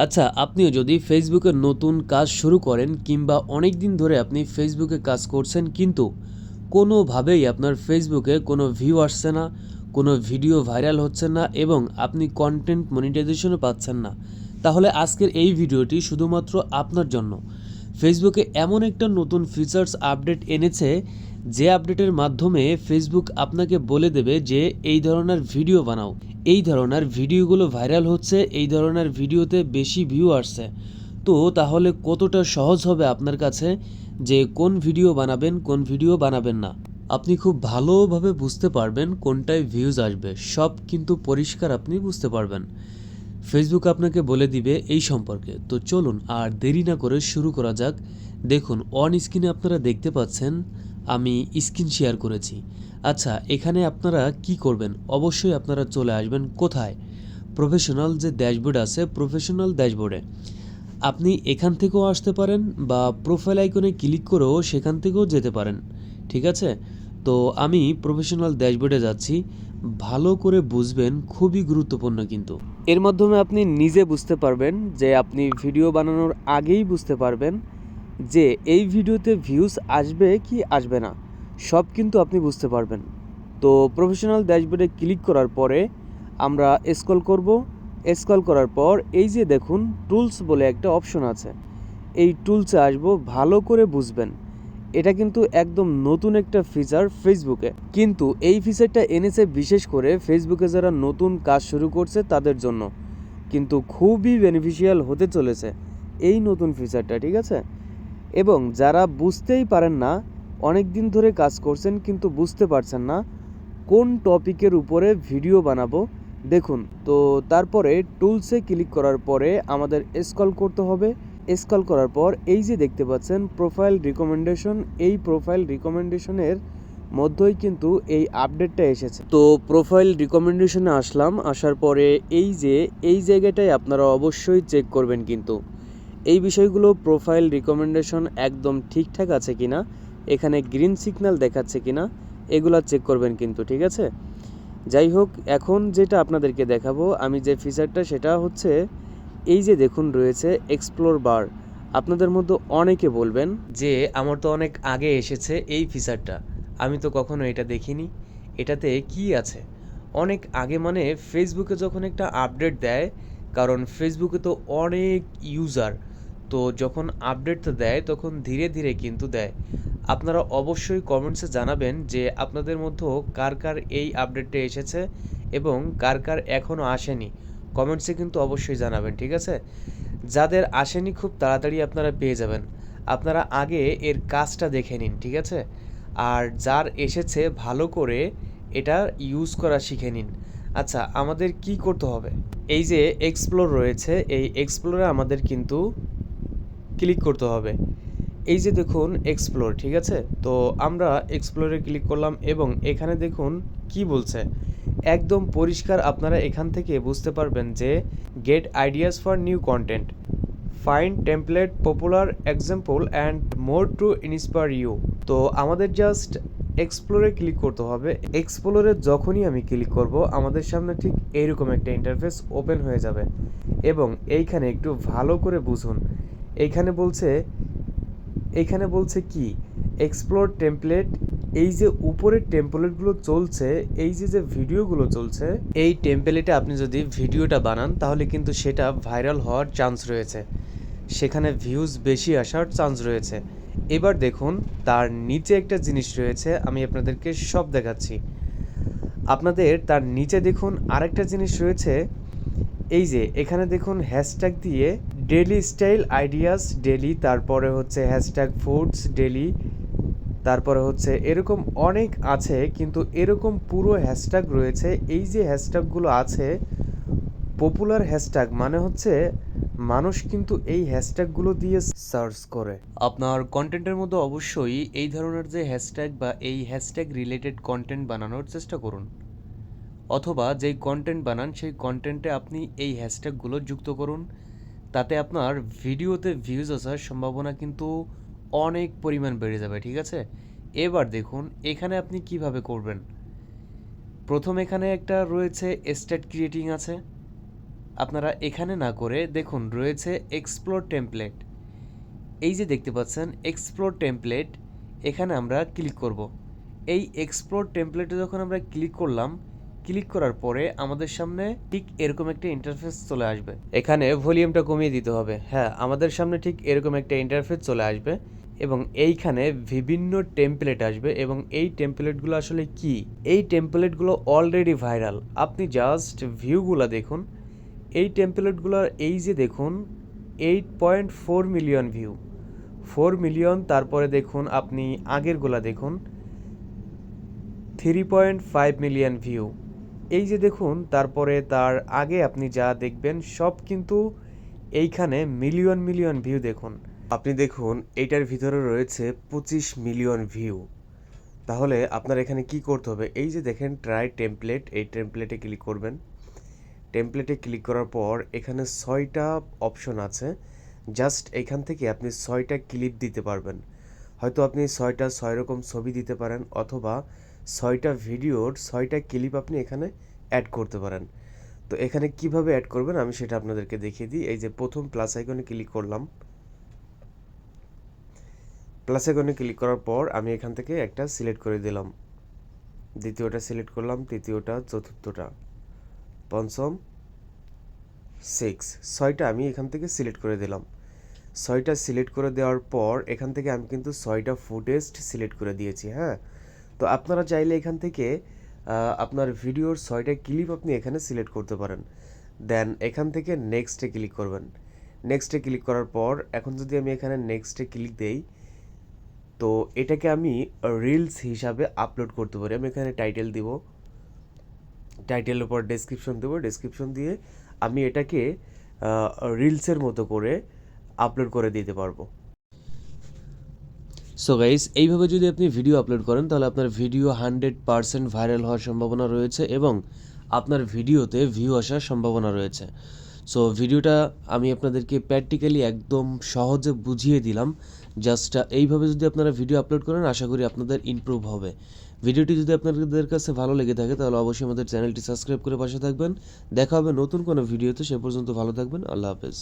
আচ্ছা, আপনিও যদি ফেসবুকে নতুন কাজ শুরু করেন কিংবা অনেক দিন ধরে আপনি ফেসবুকে কাজ করছেন কিন্তু কোনোভাবেই আপনার ফেসবুকে কোনো ভিউ আসছে না, কোনো ভিডিও ভাইরাল হচ্ছে না এবং আপনি কন্টেন্ট মনিটাইজেশনও পাচ্ছেন না, তাহলে আজকের এই ভিডিওটি শুধুমাত্র আপনার জন্য। ফেসবুকে এমন একটা নতুন ফিচার্স আপডেট এনেছে যে আপডেটের মাধ্যমে ফেসবুক আপনাকে বলে দেবে যে এই ধরনের ভিডিও বানাও, এই ধরনের ভিডিওগুলো ভাইরাল হচ্ছে, এই ধরনের ভিডিওতে বেশি ভিউ আসছে। তো তাহলে কতটা সহজ হবে আপনার কাছে যে কোন ভিডিও বানাবেন, কোন ভিডিও বানাবেন না। আপনি খুব ভালোভাবে বুঝতে পারবেন কোনটায় ভিউজ আসবে, সব কিন্তু পরিষ্কার আপনি বুঝতে পারবেন। ফেসবুক আপনাকে বলে দিবে এই সম্পর্কে। তো চলুন আর দেরি না করে শুরু করা যাক। দেখুন, অন স্ক্রিনে আপনারা দেখতে পাচ্ছেন আমি স্ক্রিন শেয়ার করেছি। আচ্ছা, এখানে আপনারা কি করবেন, অবশ্যই আপনারা চলে আসবেন কোথায়, প্রফেশনাল যে ড্যাশবোর্ড আছে, প্রফেশনাল ড্যাশবোর্ডে আপনি এখান থেকেও আসতে পারেন বা প্রোফাইল আইকনে ক্লিক করেও সেখান থেকেও যেতে পারেন। ঠিক আছে, তো আমি প্রফেশনাল ড্যাশবোর্ডে যাচ্ছি। ভালো করে বুঝবেন, খুবই গুরুত্বপূর্ণ কিন্তু। এর মাধ্যমে আপনি নিজে বুঝতে পারবেন যে আপনি ভিডিও বানানোর আগেই বুঝতে পারবেন যে এই ভিডিওতে ভিউজ আসবে কি আসবে না, সব কিন্তু আপনি বুঝতে পারবেন। তো প্রফেশনাল ড্যাশবোর্ডে ক্লিক করার পরে আমরা স্ক্রল করব। স্ক্রল করার পর এই যে দেখুন টুলস বলে একটা অপশন আছে, এই টুলসে আসবো। ভালো করে বুঝবেন, এটা কিন্তু একদম নতুন একটা ফিচার ফেসবুকে, কিন্তু এই ফিচারটা এনেছে বিশেষ করে ফেসবুকে যারা নতুন কাজ শুরু করছে তাদের জন্য, কিন্তু খুবই বেনিফিশিয়াল হতে চলেছে এই নতুন ফিচারটা। ঠিক আছে, এবং যারা বুঝতেই পারেন না, অনেক দিন ধরে কাজ করছেন কিন্তু বুঝতে পারছেন না কোন টপিকের উপরে ভিডিও বানাবো, দেখুন। তো তারপরে টুলসে ক্লিক করার পরে আমাদের স্ক্রল করতে হবে। স্ক্রল করার পর এই যে দেখতে পাচ্ছেন প্রোফাইল রিকমেন্ডেশন, এই প্রোফাইল রিকমেন্ডেশনের মধ্যেই কিন্তু এই আপডেটটা এসেছে। তো প্রোফাইল রিকমেন্ডেশনে আসলাম, আসার পরে এই যে এই জায়গাটায় আপনারা অবশ্যই চেক করবেন কিন্তু এই বিষয়গুলো, প্রোফাইল রিকমেন্ডেশন একদম ঠিকঠাক আছে কিনা, এখানে গ্রিন সিগন্যাল দেখাচ্ছে কিনা, এগুলো চেক করবেন কিন্তু। ঠিক আছে, যাই হোক, এখন যেটা আপনাদেরকে দেখাবো আমি যে ফিচারটা, সেটা হচ্ছে এই যে দেখুন রয়েছে এক্সপ্লোর বার। আপনাদের মধ্যে অনেকে বলবেন যে আমার তো অনেক আগে এসেছে এই ফিচারটা, আমি তো কখনো এটা দেখিনি, এটাতে কি আছে। অনেক আগে মানে ফেসবুকে যখন একটা আপডেট দেয়, কারণ ফেসবুকে তো অনেক ইউজার, তো যখন আপডেটটা দেয় তখন ধীরে ধীরে কিন্তু দেয়। আপনারা অবশ্যই কমেন্টসে জানাবেন যে আপনাদের মধ্যে কার কার এই আপডেটটা এসেছে এবং কার কার এখনও আসেনি। কমেন্টসে কিন্তু অবশ্যই জানাবেন। ঠিক আছে, যাদের আসেনি খুব তাড়াতাড়ি আপনারা পেয়ে যাবেন। আপনারা আগে এর কাজটা দেখে নিন। ঠিক আছে, আর যার এসেছে ভালো করে এটা ইউজ করা শিখে নিন। আচ্ছা, আমাদের কি করতে হবে, এই যে এক্সপ্লোর রয়েছে, এই এক্সপ্লোরে আমাদের কিন্তু ক্লিক করতে হবে। এই যে দেখুন এক্সপ্লোর, ঠিক আছে, তো আমরা এক্সপ্লোরে ক্লিক করলাম এবং এখানে দেখুন কি বলছে, একদম পরিষ্কার। আপনারা এখান থেকে বুঝতে পারবেন যে get ideas for new content, find template, popular example and more to inspire you. তো আমাদের জাস্ট এক্সপ্লোরে ক্লিক করতে হবে। এক্সপ্লোরে যখনই আমি ক্লিক করব আমাদের সামনে ঠিক এইরকম একটা ইন্টারফেস ওপেন হয়ে যাবে এবং এইখানে একটু ভালো করে বুঝুন। এইখানে বলছে কি, এক্সপ্লোর টেমপ্লেট। এই যে উপরের টেমপ্লেটগুলো চলছে, এই যে ভিডিওগুলো চলছে, এই টেমপ্লেটে আপনি যদি ভিডিওটা বানান তাহলে কিন্তু সেটা ভাইরাল হওয়ার চান্স রয়েছে, সেখানে ভিউজ বেশি আসার চান্স রয়েছে। এবার দেখুন তার নিচে একটা জিনিস রয়েছে, আমি আপনাদেরকে সব দেখাচ্ছি। আপনাদের তার নিচে দেখুন আরেকটা জিনিস রয়েছে, এই যে এখানে দেখুন হ্যাশট্যাগ দিয়ে ডেলি স্টাইল আইডিয়াস ডেলি, তারপরে হচ্ছে হ্যাশট্যাগ ফুডস ডেলি, তারপরে হচ্ছে এরকম অনেক আছে, কিন্তু এরকম পুরো হ্যাশট্যাগ রয়েছে। এই যে হ্যাশট্যাগুলো আছে পপুলার হ্যাশট্যাগ, মানে হচ্ছে মানুষ কিন্তু এই হ্যাশট্যাগুলো দিয়ে সার্চ করে। আপনার কন্টেন্টের মধ্যে অবশ্যই এই ধরনের যে হ্যাশট্যাগ বা এই হ্যাশট্যাগ রিলেটেড কন্টেন্ট বানানোর চেষ্টা করুন, অথবা যেই কন্টেন্ট বানান সেই কন্টেন্টে আপনি এই হ্যাশট্যাগুলো যুক্ত করুন। তাতে আপনার ভিডিওতে ভিউজ আসার সম্ভাবনা কিন্তু অনেক পরিমাণ বেড়ে যাবে। ঠিক আছে, এবার দেখুন এখানে আপনি কিভাবে করবেন। প্রথম এখানে একটা রয়েছে স্ট্যাট ক্রিয়েটিং আছে, আপনারা এখানে না করে দেখুন রয়েছে এক্সপ্লোর টেমপ্লেট। এই যে দেখতে পাচ্ছেন এক্সপ্লোর টেমপ্লেট, এখানে আমরা ক্লিক করব। এই এক্সপ্লোর টেমপ্লেটে যখন আমরা ক্লিক করলাম, ক্লিক করার পরে আমাদের সামনে ঠিক এরকম একটা ইন্টারফেস চলে আসবে। এখানে ভলিউমটা কমিয়ে দিতে হবে। হ্যাঁ, আমাদের সামনে ঠিক এরকম একটা ইন্টারফেস চলে আসবে এবং এইখানে বিভিন্ন টেমপ্লেট আসবে এবং এই টেমপ্লেটগুলো আসলে কি? এই টেমপ্লেটগুলো অলরেডি ভাইরাল। আপনি জাস্ট ভিউগুলো দেখুন। এই টেমপ্লেটগুলোর এই যে দেখুন 8.4 মিলিয়ন ভিউ, 4 মিলিয়ন। তারপরে দেখুন আপনি আগেরগুলা দেখুন 3.5 মিলিয়ন ভিউ। এই যে দেখুন তারপরে তার আগে আপনি যা দেখবেন সব কিন্তু এইখানে মিলিয়ন মিলিয়ন ভিউ দেখুন। আপনি দেখুন এইটার ভিতরে রয়েছে 25 মিলিয়ন ভিউ। তাহলে আপনার এখানে কি করতে হবে? এই যে দেখেন ট্রাই টেমপ্লেট, এই টেমপ্লেটে ক্লিক করবেন। টেমপ্লেটে ক্লিক করার পর এখানে 6টা অপশন আছে। জাস্ট এখান থেকে আপনি 6টা ক্লিপ দিতে পারবেন। হয়তো আপনি 6টা 6 রকম ছবি দিতে পারেন অথবা 6টা ভিডিওর 6টা ক্লিপ আপনি এখানে অ্যাড করতে পারেন। তো এখানে কিভাবে অ্যাড করবেন আমি সেটা আপনাদেরকে দেখিয়ে দিই। এই যে প্রথম প্লাস আইকনে ক্লিক করলাম। প্লাস আইকনে ক্লিক করার পর আমি এখান থেকে একটা সিলেক্ট করে দিলাম, দ্বিতীয়টা সিলেক্ট করলাম, তৃতীয়টা, চতুর্থটা, পঞ্চম, 6টা আমি এখান থেকে সিলেক্ট করে দিলাম। 6টা সিলেক্ট করে দেওয়ার পর এখান থেকে আমি কিন্তু 6টা ফুটেজ সিলেক্ট করে দিয়েছি। হ্যাঁ, তো আপনারা চাইলে এখান থেকে আপনার ভিডিওর 6টা ক্লিপ আপনি এখানে সিলেক্ট করতে পারেন। দেন এখান থেকে নেক্সটে ক্লিক করবেন। নেক্সটে ক্লিক করার পর এখন যদি আমি এখানে নেক্সটে ক্লিক দেই, তো এটাকে আমি রিলস হিসাবে আপলোড করতে পারি। আমি এখানে টাইটেল দিব, টাইটেলের পর ডেসক্রিপশন দেবো, ডেসক্রিপশন দিয়ে আমি এটাকে রিলসের মতো করে আপলোড করে দিতে পারবো। সো গাইস, এইভাবে যদি আপনি ভিডিও আপলোড করেন তাহলে আপনার ভিডিও 100% ভাইরাল হওয়ার সম্ভাবনা রয়েছে এবং আপনার ভিডিওতে ভিউ আসার সম্ভাবনা রয়েছে। সো ভিডিওটা আমি আপনাদেরকে প্র্যাকটিক্যালি একদম সহজে বুঝিয়ে দিলাম। জাস্ট এইভাবে যদি আপনারা ভিডিও আপলোড করেন আশা করি আপনাদের ইমপ্রুভ হবে। ভিডিওটি যদি আপনাদের কাছে ভালো লেগে থাকে তাহলে অবশ্যই আমাদের চ্যানেলটি সাবস্ক্রাইব করে পাশে থাকবেন। দেখা হবে নতুন কোনো ভিডিওতে, সে পর্যন্ত ভালো থাকবেন। আল্লাহ হাফেজ।